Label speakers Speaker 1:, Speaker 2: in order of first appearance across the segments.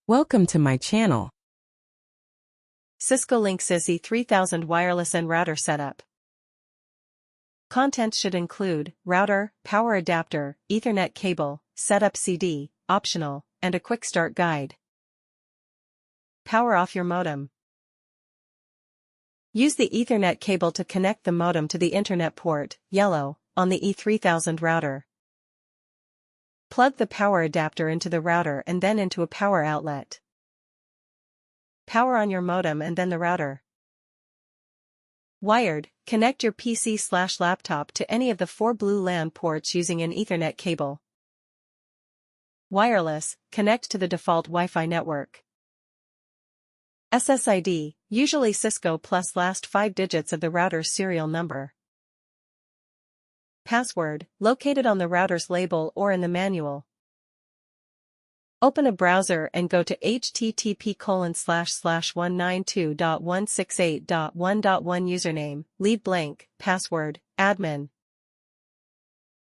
Speaker 1: Welcome to my channel.
Speaker 2: Cisco Linksys E3000 wireless and router setup. Content should include router, power adapter, Ethernet cable, setup CD, optional, and a quick start guide. Power off your modem. Use the Ethernet cable to connect the modem to the Internet port, yellow, on the E3000 router. Plug the power adapter into the router and then into a power outlet. Power on your modem and then the router. Wired, connect your PC/laptop to any of the 4 blue LAN ports using an Ethernet cable. Wireless, connect to the default Wi-Fi network. SSID, usually Cisco plus last 5 digits of the router's serial number. Password, located on the router's label or in the manual. Open a browser and go to http://192.168.1.1 username, leave blank, password, admin.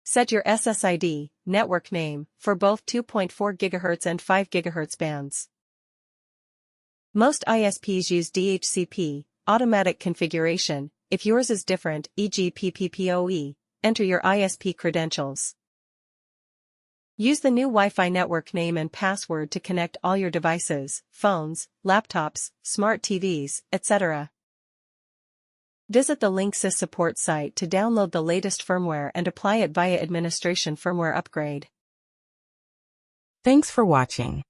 Speaker 2: Set your SSID, network name, for both 2.4 GHz and 5 GHz bands. Most ISPs use DHCP, automatic configuration. If yours is different, e.g. PPPoE, enter your ISP credentials. Use the new Wi-Fi network name and password to connect all your devices, phones, laptops, smart TVs, etc. Visit the Linksys support site to download the latest firmware and apply it via administration firmware upgrade.
Speaker 1: Thanks for watching.